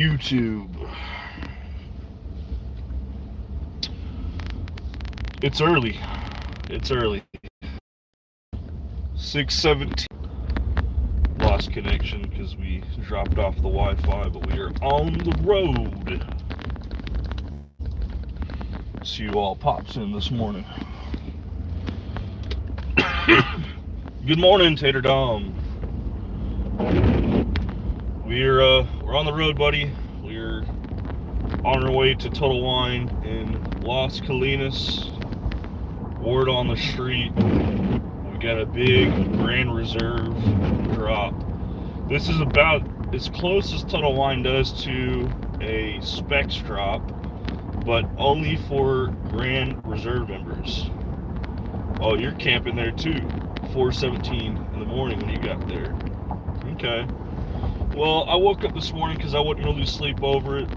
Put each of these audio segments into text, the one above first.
YouTube. It's early. It's early. 6:17. Lost connection because we dropped off the Wi-Fi, but we are on the road. See you all pops in this morning. Good morning, Tater Dom. We're on the road, buddy. We're on our way to Total Wine in Las Colinas. Word on the street. We got a big Grand Reserve drop. This is about as close as Total Wine does to a Specs drop, but only for Grand Reserve members. Oh, you're camping there too. 4:17 in the morning when you got there. Okay. Well, I woke up this morning because I wasn't going to lose sleep over it.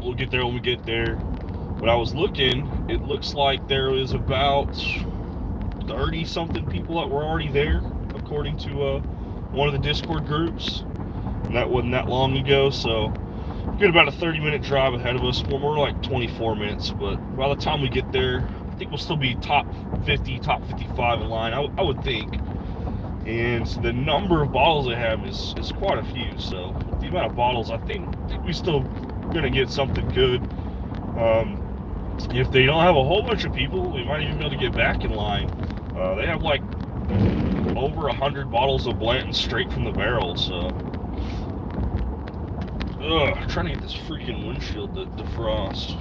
We'll get there when we get there. When I was looking, it looks like there was about 30-something people that were already there, according to one of the Discord groups. And that wasn't that long ago, so we've got about a 30-minute drive ahead of us. Well, we're like 24 minutes, but by the time we get there, I think we'll still be top 50, top 55 in line, I would think. And the number of bottles they have is quite a few. So the amount of bottles, I think we still gonna get something good. If they don't have a whole bunch of people, we might even be able to get back in line. They have like over 100 bottles of Blanton straight from the barrel. So, trying to get this freaking windshield to defrost.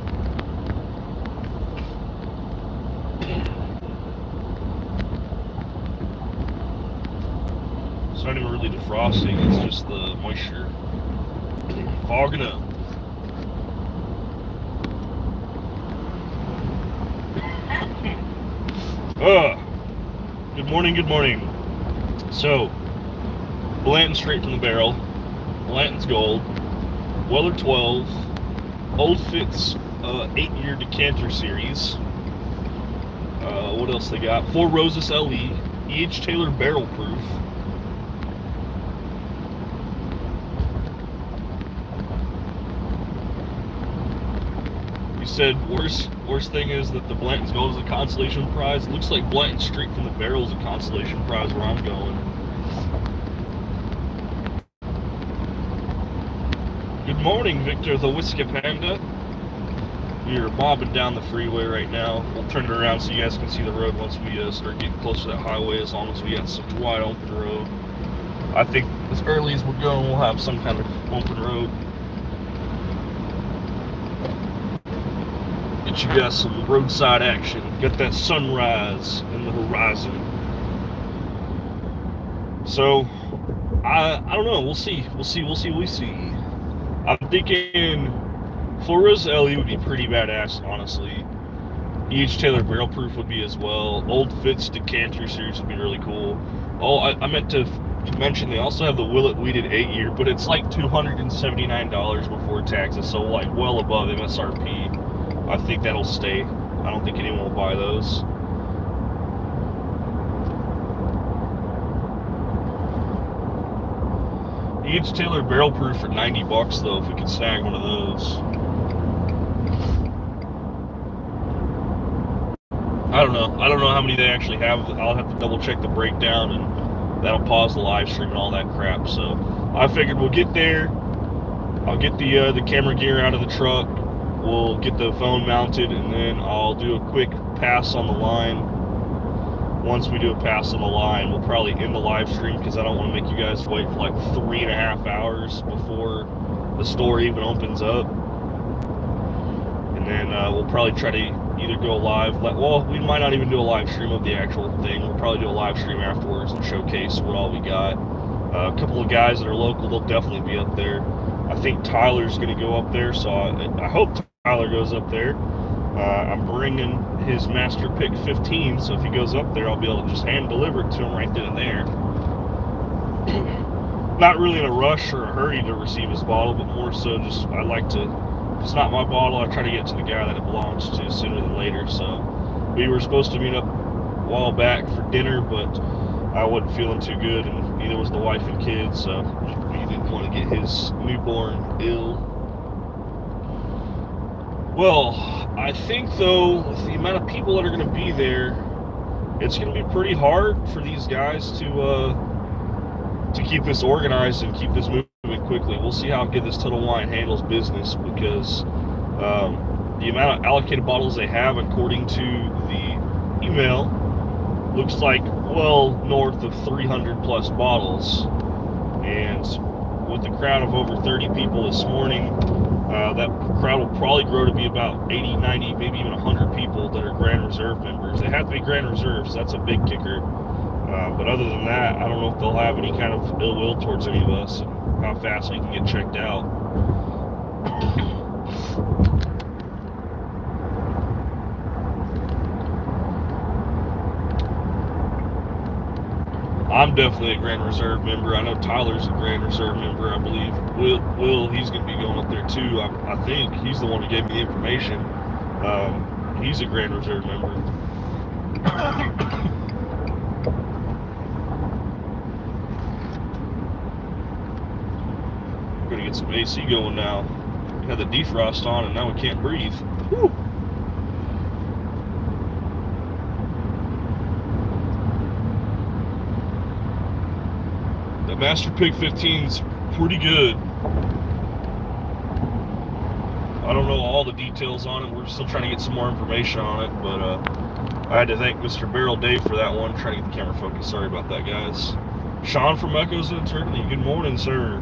It's not even really defrosting, it's just the moisture fogging up. Good morning, good morning. So, Blanton straight from the barrel, Blanton's Gold, Weller 12, Old Fitz 8-year decanter series. What else they got? Four Roses LE, E.H. Taylor barrel proof. He said worst thing is that the Blanton's Gold is a consolation prize. It looks like Blanton straight from the barrel is a consolation prize where I'm going. Good morning, Victor the Whiskey Panda. We are bobbing down the freeway right now. We'll turn it around so you guys can see the road once we start getting close to that highway, as long as we got some wide open road. I think as early as we're going, we'll have some kind of open road. Get you guys some roadside action. Get that sunrise in the horizon. So, I don't know. We'll see. I'm thinking Flores LE would be pretty badass, honestly. E.H. Taylor barrel proof would be as well. Old Fitz decanter series would be really cool. Oh, I meant to mention they also have the Willet Weeded 8-year, but it's like $279 before taxes, so like well above MSRP. I think that'll stay. I don't think anyone will buy those. E.H. Taylor barrel proof for $90 though, if we could snag one of those. I don't know how many they actually have. I'll have to double check the breakdown, and that'll pause the live stream and all that crap. So I figured we'll get there. I'll get the camera gear out of the truck. We'll get the phone mounted, and then I'll do a quick pass on the line. Once we do a pass on the line, we'll probably end the live stream because I don't want to make you guys wait for like 3.5 hours before the store even opens up. And then we'll probably try to either go live. Well, we might not even do a live stream of the actual thing. We'll probably do a live stream afterwards and showcase what all we got. A couple of guys that are local, they'll definitely be up there. I think Tyler's going to go up there, so I hope Tyler goes up there. I'm bringing his Master Pick 15, so if he goes up there, I'll be able to just hand deliver it to him right then and there. Not really in a rush or a hurry to receive his bottle, but more so just I like to, if it's not my bottle, I try to get it to the guy that it belongs to sooner than later. So we were supposed to meet up a while back for dinner, but I wasn't feeling too good, and neither was the wife and kids, so he didn't want to get his newborn ill. Well, I think though, with the amount of people that are going to be there, it's going to be pretty hard for these guys to keep this organized and keep this moving quickly. We'll see how good this Total Wine handles business, because the amount of allocated bottles they have, according to the email, looks like well north of 300 plus bottles. And with a crowd of over 30 people this morning, that crowd will probably grow to be about 80, 90, maybe even 100 people that are Grand Reserve members. They have to be Grand Reserves, so that's a big kicker. But other than that, I don't know if they'll have any kind of ill will towards any of us, and how fast we can get checked out. I'm definitely a Grand Reserve member. I know Tyler's a Grand Reserve member, I believe. Will, he's going to be going up there too. I think he's the one who gave me the information. He's a Grand Reserve member. We're going to get some AC going now. We had the defrost on and now we can't breathe. Woo. The Master Pig 15's pretty good. I don't know all the details on it. We're still trying to get some more information on it, but I had to thank Mr. Barrel Dave for that one. Trying to get the camera focused. Sorry about that, guys. Sean from Echoes and Eternity. Good morning, sir.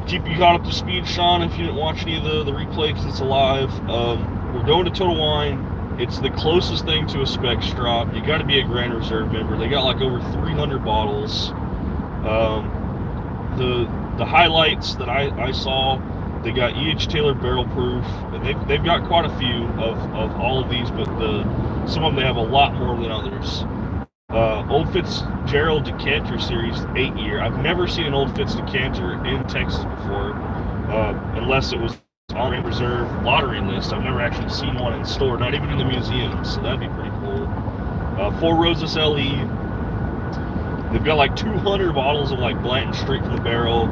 Keep you caught up to speed, Sean, if you didn't watch any of the replay, because it's alive. We're going to Total Wine. It's the closest thing to a Specs drop. You got to be a Grand Reserve member. They got like over 300 bottles. The highlights that I saw, they got E.H. Taylor barrel proof. They've got quite a few of all of these, but some of them they have a lot more than others. Old Fitzgerald Decanter Series 8-year. I've never seen an Old Fitz Decanter in Texas before, unless it was on a reserve lottery list. I've never actually seen one in store, not even in the museum, so that'd be pretty cool. Four Roses LE. They've got like 200 bottles of like Blanton straight from the barrel,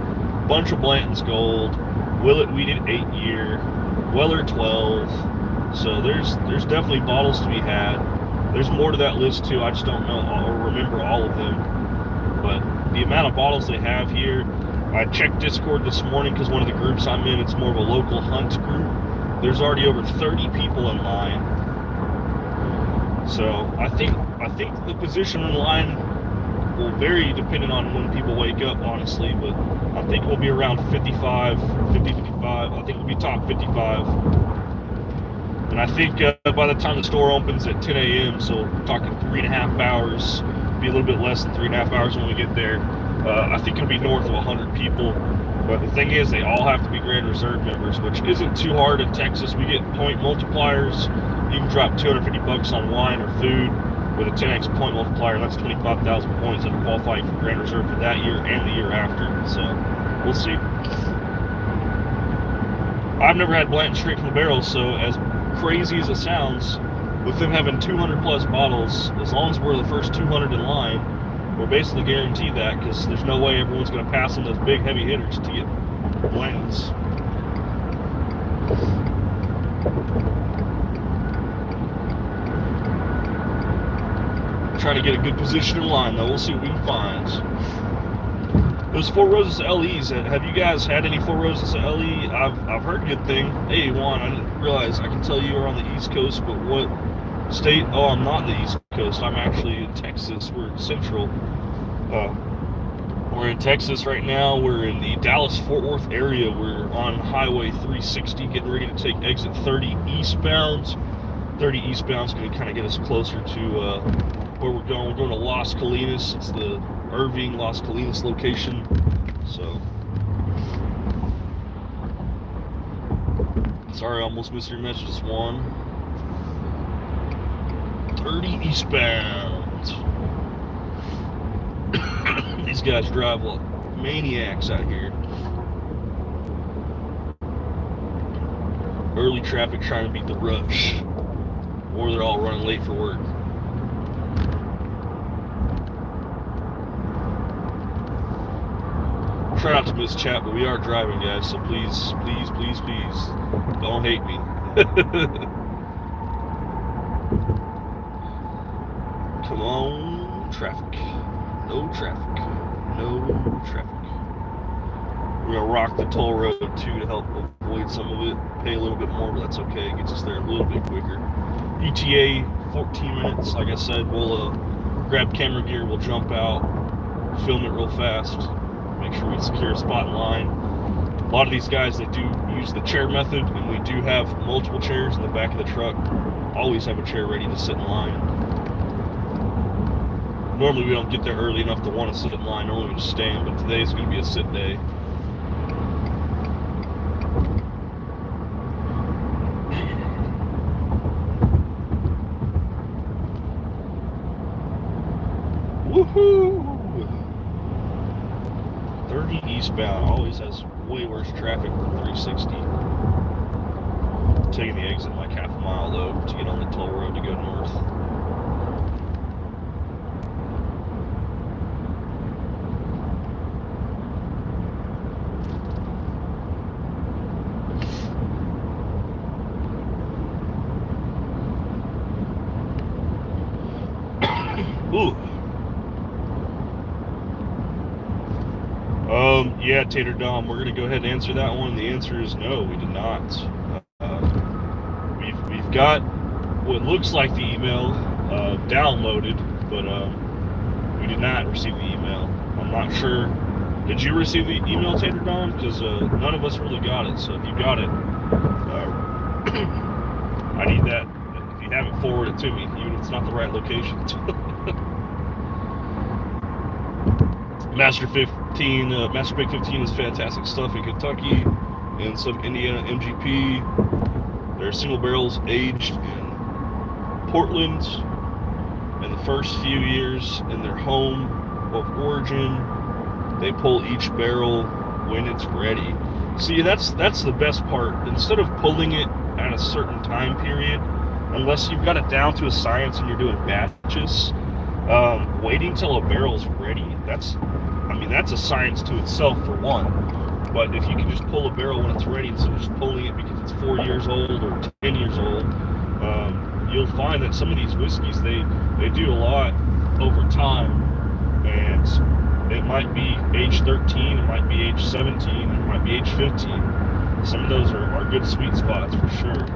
bunch of Blanton's Gold, Willet Wheated 8-year, Weller 12. So there's definitely bottles to be had. There's more to that list too. I just don't know or remember all of them. But the amount of bottles they have here, I checked Discord this morning because one of the groups I'm in, it's more of a local hunt group. There's already over 30 people in line. So I think the position in line will vary depending on when people wake up, honestly. But I think we'll be around 55. I think we'll be top 55. And I think by the time the store opens at 10 a.m., so we're talking 3.5 hours, be a little bit less than 3.5 hours when we get there. I think it'll be north of 100 people. But the thing is, they all have to be Grand Reserve members, which isn't too hard in Texas. We get point multipliers. You can drop $250 on wine or food with a 10x point multiplier, and that's 25,000 points that are qualifying for Grand Reserve for that year and the year after. So we'll see. I've never had Blanton straight from the barrel, so as crazy as it sounds, with them having 200 plus bottles, as long as we're the first 200 in line, we're basically guaranteed that, because there's no way everyone's going to pass on those big heavy hitters to get Blantons. Try to get a good position in line, though. We'll see what we can find. Those Four Roses LEs, have you guys had any Four Roses LE? I've heard good thing. Hey, Juan, I didn't realize, I can tell you are on the East Coast, but what state? Oh, I'm not the East Coast. I'm actually in Texas. We're in Central. We're in Texas right now. We're in the Dallas-Fort Worth area. We're on Highway 360, getting ready to take exit 30 eastbound. 30 eastbound is going to kind of get us closer to where we're going. We're going to Las Colinas. It's the Irving Las Colinas location. So sorry, I almost missed your messages, Juan. 30 eastbound. These guys drive like maniacs out here. Early traffic trying to beat the rush, or they're all running late for work. Try not to miss chat, but we are driving, guys, so please, please, please, please, don't hate me. Come on, traffic. No traffic. No traffic. We're gonna rock the toll road too to help avoid some of it. Pay a little bit more, but that's okay. It gets us there a little bit quicker. ETA 14 minutes. Like I said, we'll grab camera gear. We'll jump out, film it real fast. Make sure we secure a spot in line. A lot of these guys, they do use the chair method, and we do have multiple chairs in the back of the truck. Always have a chair ready to sit in line. Normally we don't get there early enough to want to sit in line. Normally we just stand, but today's going to be a sit day. Woohoo! 30 eastbound always has way worse traffic than 360. Taking the exit like half a mile though to get on the toll road to go north. Ooh. Yeah, Tater Dom, we're going to go ahead and answer that one. The answer is no, we did not. We've got what looks like the email downloaded, but we did not receive the email. I'm not sure. Did you receive the email, Tater Dom? Because none of us really got it. So if you got it, I need that. If you haven't, forward it to me, even if it's not the right location. Master Big 15 is fantastic stuff in Kentucky and some Indiana MGP. They're single barrels aged in Portland in the first few years in their home of origin. They pull each barrel when it's ready. See, that's the best part. Instead of pulling it at a certain time period, unless you've got it down to a science and you're doing batches, waiting till a barrel's ready, that's a science to itself for one. But if you can just pull a barrel when it's ready instead of just pulling it because it's 4 years old or 10 years old, you'll find that some of these whiskeys, they do a lot over time. And it might be age 13, it might be age 17, it might be age 15. Some of those are good sweet spots for sure.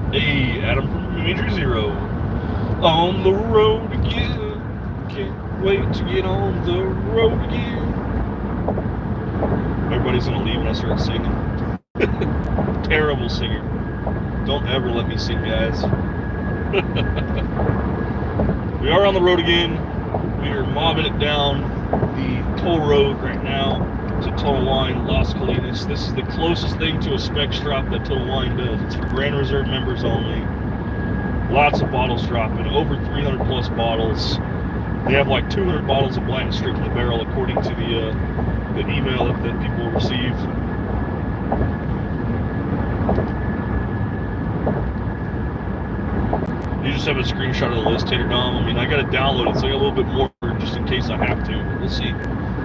Hey, Adam from Major Zero. On the road again. Can't wait to get on the road again. Everybody's gonna leave when I start singing. Terrible singer. Don't ever let me sing, guys. We are on the road again. We are mobbing it down the toll road right now to Total Wine Las Colinas. This is the closest thing to a spec drop that Total Wine does. It's for Grand Reserve members only. Lots of bottles dropping, over 300 plus bottles. They have like 200 bottles of Blanton straight from the barrel, according to the email that people receive. You just have a screenshot of the list, Tater Dom. I mean, I got to download it, so I got a little bit more just in case I have to. We'll see.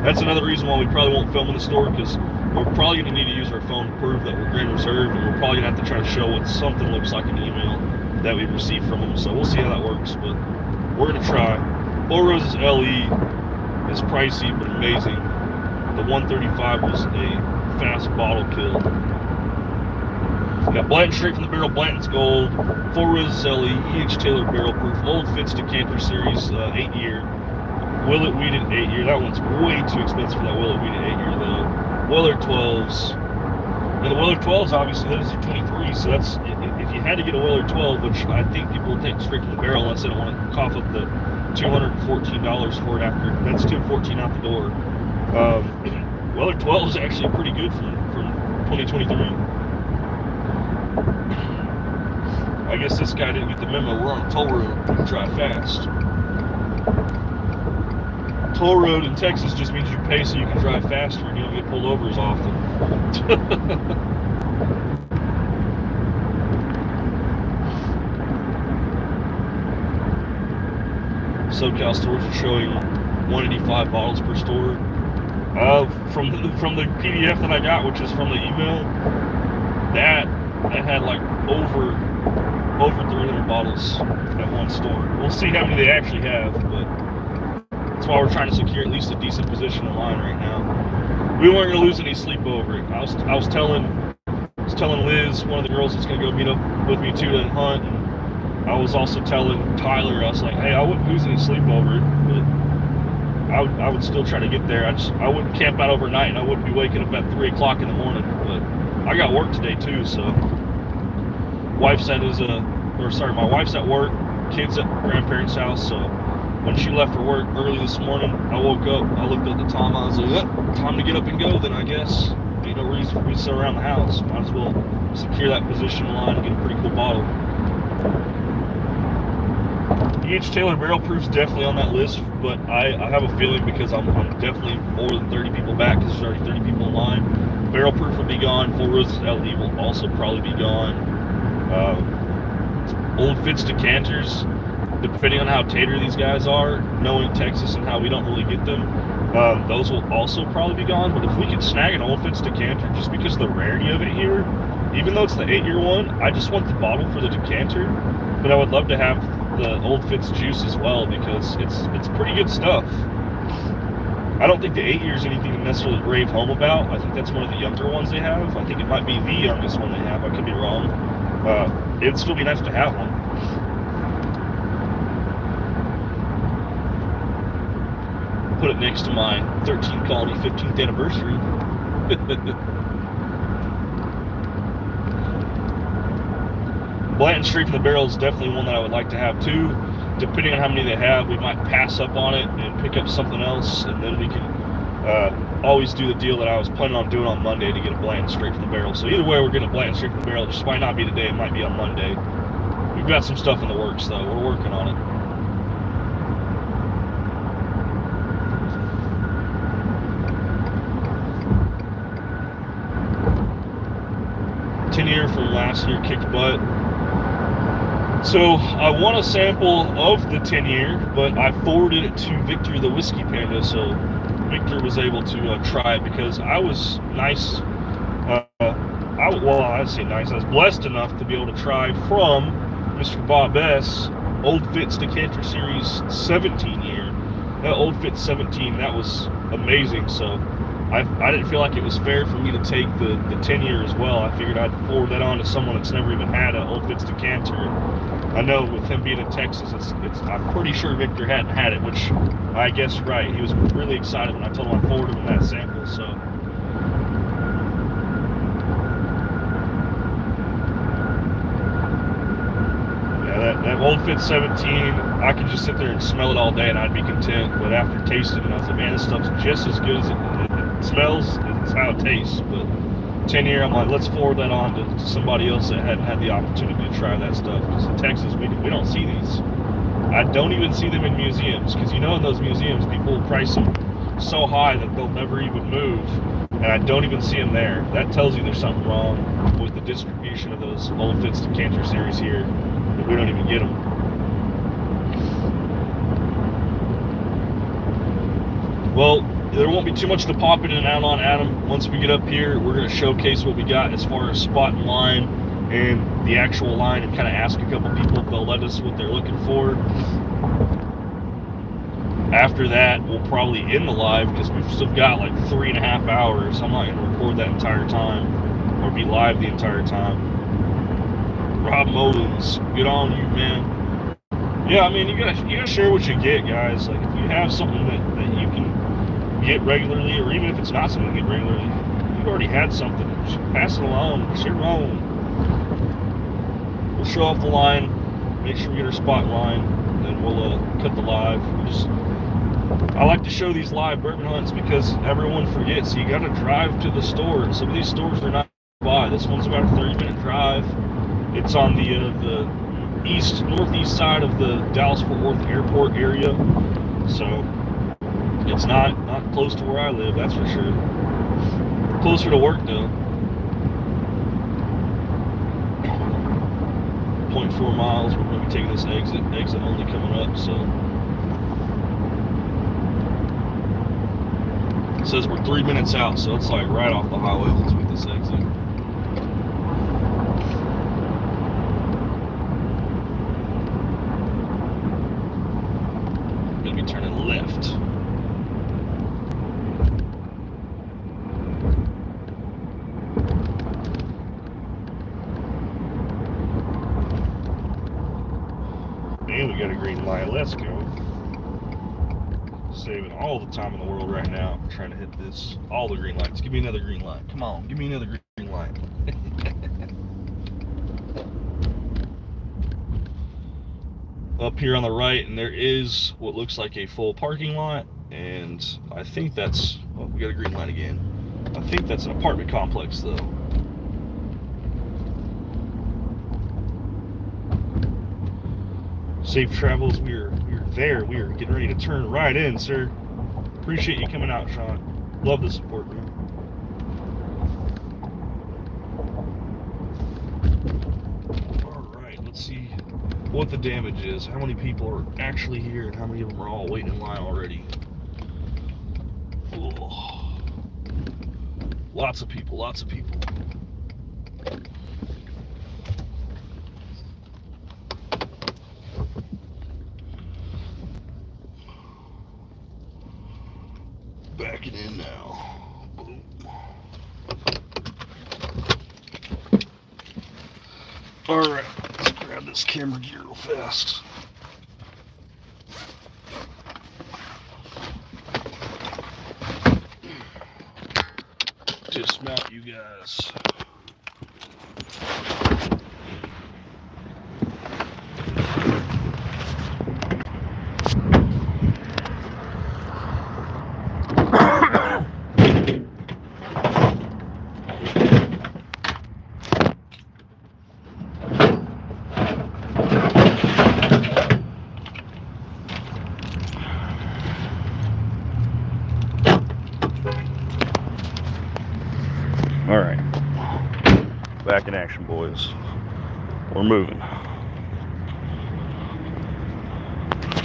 That's another reason why we probably won't film in the store, because we're probably going to need to use our phone to prove that we're Grand Reserve, and we're probably going to have to try to show what something looks like an email that we received from them. So we'll see how that works, but we're going to try. Four Roses LE is pricey, but amazing. The 135 was a fast bottle kill. We got Blanton straight from the barrel, Blanton's Gold, Four Roses LE, E.H. Taylor barrel proof, Old Fitz Decanter Series 8-year, Willet Weeded 8-year. That one's way too expensive for that Willet Weeded 8-year though. Weller 12s. And the Weller 12s, obviously, those are 23, so that's, if you had to get a Weller 12, which I think people will take straight from the barrel unless they don't want to cough up the $214 for it after, that's $214 out the door. Weller 12 is actually pretty good from 2023. I guess this guy didn't get the memo. We're on a toll road. Drive fast. Toll road in Texas just means you pay so you can drive faster and you don't get pulled over as often. SoCal stores are showing 185 bottles per store. From the PDF that I got, which is from the email, that had like over 300 bottles at one store. We'll see how many they actually have, but that's why we're trying to secure at least a decent position in line right now. We weren't going to lose any sleep over it. I was telling Liz, one of the girls that's going to go meet up with me too to hunt, and I was also telling Tyler, I was like, hey, I wouldn't lose any sleep over it, but I would still try to get there. I wouldn't camp out overnight, and I wouldn't be waking up at 3 o'clock in the morning. But I got work today too, so my wife's at work, kids at grandparents' house. So when she left for work early this morning, I woke up, I looked at the time, I was like, yep, time to get up and go. Then I guess ain't no reason for me to sit around the house. Might as well secure that position in line and get a pretty cool bottle. EH Taylor barrel proof's definitely on that list, but I have a feeling because I'm definitely more than 30 people back because there's already 30 people in line. Barrel proof will be gone. Four Roses LD will also probably be gone. Old Fitz decanters, depending on how tater these guys are, knowing Texas and how we don't really get them, those will also probably be gone. But if we could snag an Old Fitz decanter, just because of the rarity of it here, even though it's the 8-year one, I just want the bottle for the decanter. But I would love to have the Old Fitz juice as well because it's pretty good stuff. I don't think the 8-year is anything to necessarily rave home about. I think that's one of the younger ones they have. I think it might be the youngest one they have. I could be wrong. It'd still be nice to have one. Put it next to my 13 Colony 15th anniversary. Blanton straight from the barrel is definitely one that I would like to have too. Depending on how many they have, we might pass up on it and pick up something else, and then we can always do the deal that I was planning on doing on Monday to get a Blanton straight from the barrel. So either way, we're getting a Blanton straight from the barrel. It just might not be today. It might be on Monday. We've got some stuff in the works though. We're working on it. Year from last year kicked butt. So I want a sample of the 10-year, but I forwarded it to Victor the Whiskey Panda, so Victor was able to try it because I was nice. I was blessed enough to be able to try from Mr. Bob S. Old Fitz Decanter Series 17-year. That Old Fitz 17, that was amazing. So I didn't feel like it was fair for me to take the 10-year as well. I figured I'd forward that on to someone that's never even had an Old Fitz decanter. I know with him being in Texas, I'm pretty sure Victor hadn't had it, which I guess right. He was really excited when I told him I forwarded him that sample. So yeah, that Old Fitz 17, I could just sit there and smell it all day and I'd be content. But after tasting it, I was like, man, this stuff's just as good as it smells, it's how it tastes. But 10-year, I'm like, let's forward that on to somebody else that hadn't had the opportunity to try that stuff. Because in Texas, we don't see these. I don't even see them in museums, because in those museums, people price them so high that they'll never even move, and I don't even see them there. That tells you there's something wrong with the distribution of those Old Fitz Decanter Series here, that we don't even get them. Well, there won't be too much to pop in and out on, Adam. Once we get up here, we're going to showcase what we got as far as spot and line and the actual line, and kind of ask a couple people if they'll let us what they're looking for. After that, we'll probably end the live because we've still got like 3.5 hours. I'm not going to record that entire time or be live the entire time. Rob Mullins, good on you, man. Yeah, I mean, you gotta share what you get, guys. Like, if you have something that you can get regularly, or even if it's not something you get regularly, you've already had something, pass it along, share your own. We'll show off the line, make sure we get our spot line, and then we'll cut the live. I like to show these live bourbon hunts because everyone forgets you gotta drive to the store, and some of these stores are not by. This one's about a 30-minute drive. It's on the northeast side of the Dallas-Fort Worth airport area, so it's not close to where I live, that's for sure. Closer to work though. 0.4 miles. We're going to be taking this exit only coming up, so says we're 3 minutes out, so it's like right off the highway once we hit this exit. Gonna be turning left. And we got a green light. Let's go. Saving all the time in the world right now. I'm trying to hit this. All the green lights. Give me another green light. Come on, give me another green light. Up here on the right, and there is what looks like a full parking lot, and I think that's, oh, we got a green light again. I think that's an apartment complex though. Safe travels. We're there. We are getting ready to turn right in, sir. Appreciate you coming out, Sean. Love the support, man. All right, let's see what the damage is. How many people are actually here, and how many of them are all waiting in line already? Oh. Lots of people. Lots of people. Backing in now. Boom. Alright, let's grab this camera gear real fast. Dismount you guys. All right, back in action, boys. We're moving.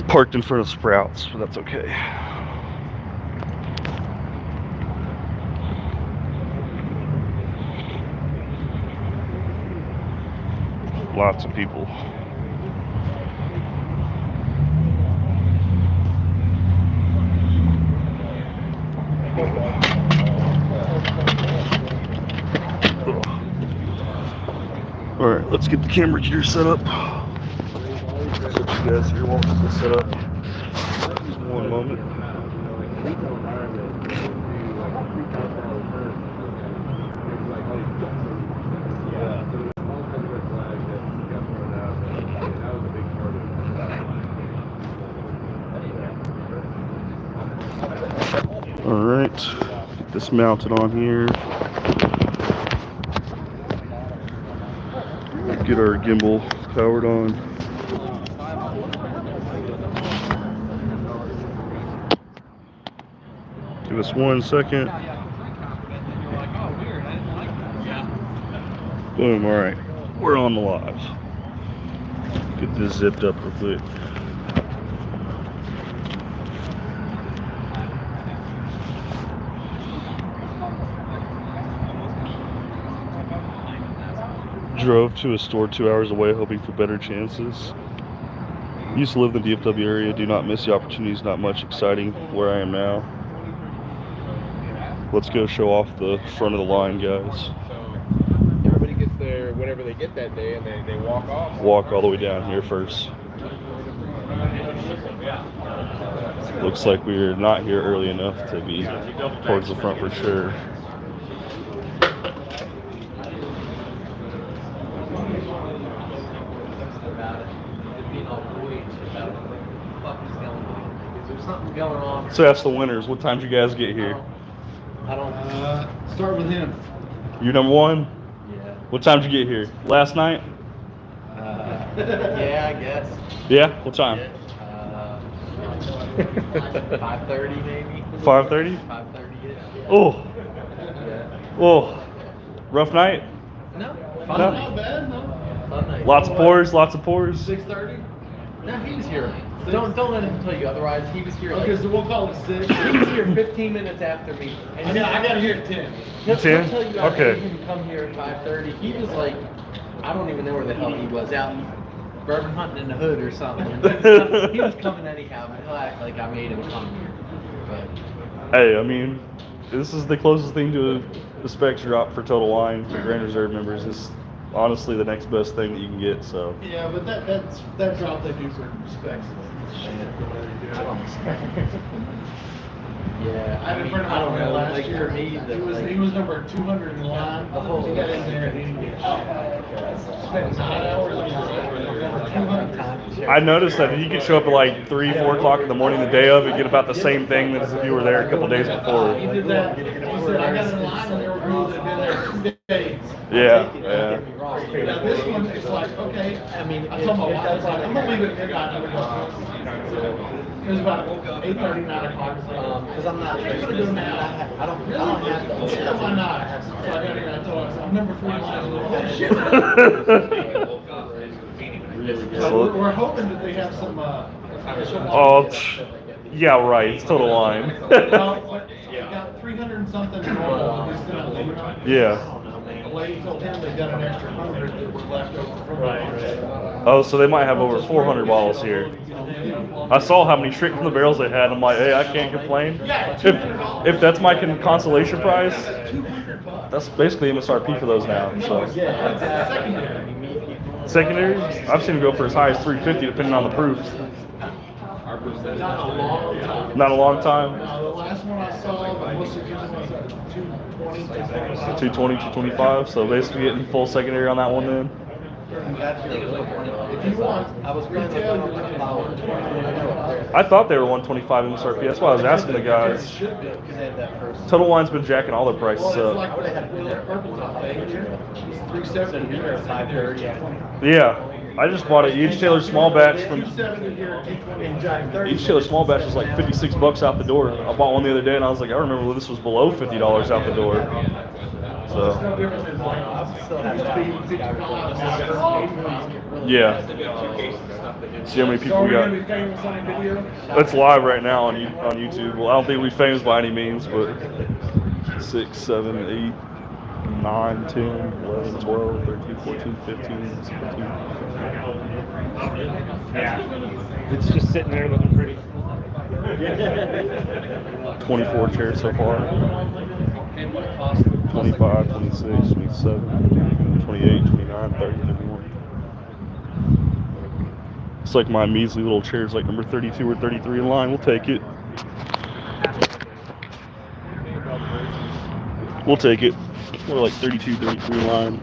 Parked in front of Sprouts, but that's okay. Lots of people. All right, let's get the camera gear set up. So you guys here won't get this set up. One moment. All right, get this mounted on here. Get our gimbal powered on. Give us 1 second. Boom, all right. We're on the live. Get this zipped up real quick. Drove to a store 2 hours away hoping for better chances. Used to live in the DFW area. Do not miss the opportunities. Not much exciting where I am now. Let's go show off the front of the line, guys. So everybody gets there whatever they get that day, and they walk off. Walk all the way down here first. Looks like we're not here early enough to be towards the front for sure. So that's the winners. What time did you guys get here? I don't start with him. You number one? Yeah. What time did you get here? Last night? Yeah, I guess. Yeah? What time? 5:30 maybe. 5:30? 5:30-ish. Oh. Yeah. Oh. Rough night? No. Fun No. night. Not bad, no. Fun night. Lots of pours, lots of pours. 6:30. No, he was here. Don't let him tell you otherwise. He was here. Okay, Like, so we'll call it 6. he was here 15 minutes after me. And I got here at 10. He'll 10? tell you I Okay. made him come here at 5:30. He was like, I don't even know where the hell he was, out bourbon hunting in the hood or something. He was coming anyhow, but he'll act like I made him come here. But Hey, I mean, this is the closest thing to the specs drop for Total Wine for Grand Reserve members. It's honestly the next best thing that you can get. So Yeah, but that drop they do for specs. I don't Yeah, I had a friend of mine know. last Like year. for me, He was number 200 in line. Oh. He got in there and he didn't get shot. Spent 9 hours on number 200. I noticed that you could show up at like 3, 4 o'clock in the morning the day of and get about the same thing as if you were there a couple days before. He did that. He said, I got in line and there were girls that had been there 2 days. Yeah, Don't yeah. get me wrong. Now this one is like, okay. I mean, I told my wife, I was like, I'm gonna leave it at midnight. I'm gonna go. It was about 8:30, 9 o'clock. Because I'm not. I'm gonna go now. I don't have the. Yeah, why not? So I got here and I told her, I'm number 3 in line. We're hoping that they have some. Oh, yeah, right. It's Total Wine. Well, we got 300 and something normal. They sent out the email. Yeah. The lady told him they got an extra 100 that were left over from the Oh, so they might have over 400 bottles here. I saw how many straight from the barrels they had. I'm like, hey, I can't complain. If that's my consolation prize, that's basically MSRP for those now. So secondary, I've seen them go for as high as 350 depending on the proof. Not a long time. Not a long time. The last one I saw, the most significant was 220, 220, 225. So basically getting full secondary on that one then. If you want, I was retail, you're looking at I thought they were 125 MSRP. That's why I was asking the guys. Should be. Total Wine's been jacking all their prices Well, it's up. like the purple top thing here. It's 370 here. 530. Yeah, I just bought it. Each Taylor small batch from 270 here, 220. each Taylor small batch was like $56 out the door. I bought one the other day and I was like, I remember when this was below $50 out the door. It's So no different than like, used to be 55, yeah. See how many So people are we we gonna be got. famous on the video? It's live right now on YouTube. Well, I don't think we're famous by any means, but 6, 7, 8, 9, 10, 11, 12, 13, 14, 15, 16. It's just sitting there looking pretty. 24 chairs so far. 25, 26, 27, 28, 29, 30, 31. It's like my measly little chairs, like number 32 or 33 in line. We'll take it. We'll take it. We're like 32, 33 in line.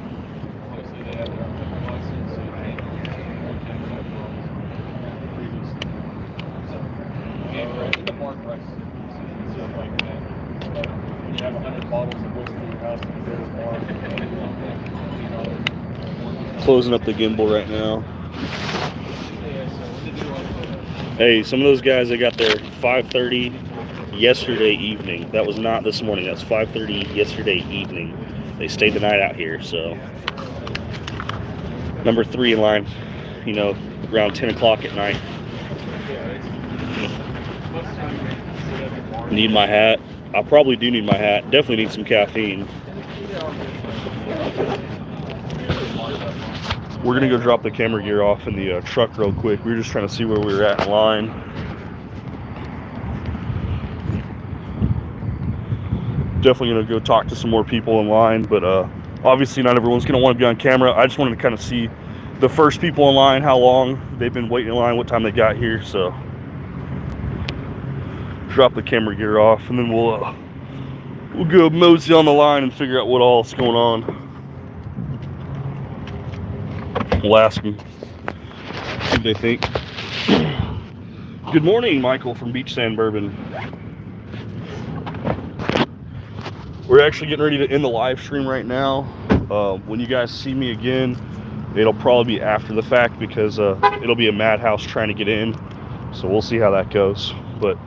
Closing up the gimbal right now. Hey, some of those guys, they got there 5:30 yesterday evening. That was not this morning. That's 5:30 yesterday evening. They stayed the night out here. So number 3 in line, you know, around 10 o'clock at night. Need my hat. I probably do need my hat. Definitely need some caffeine. We're gonna go drop the camera gear off in the truck real quick. We were just trying to see where we were at in line. Definitely gonna go talk to some more people in line, but obviously not everyone's gonna want to be on camera. I just wanted to kind of see the first people in line, how long they've been waiting in line, what time they got here. So drop the camera gear off, and then we'll go mosey on the line and figure out what all's going on. We'll ask them, see what they think. Good morning, Michael from Beach Sand Bourbon. We're actually getting ready to end the live stream right now. When you guys see me again, it'll probably be after the fact because it'll be a madhouse trying to get in. So we'll see how that goes. But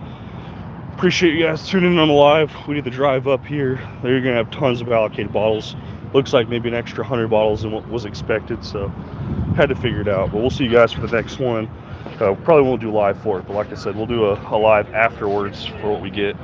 appreciate you guys tuning in on the live. We need to drive up here. They're gonna have tons of allocated bottles. Looks like maybe an extra 100 bottles than what was expected, so had to figure it out. But we'll see you guys for the next one. Probably won't do live for it, but like I said, we'll do a live afterwards for what we get.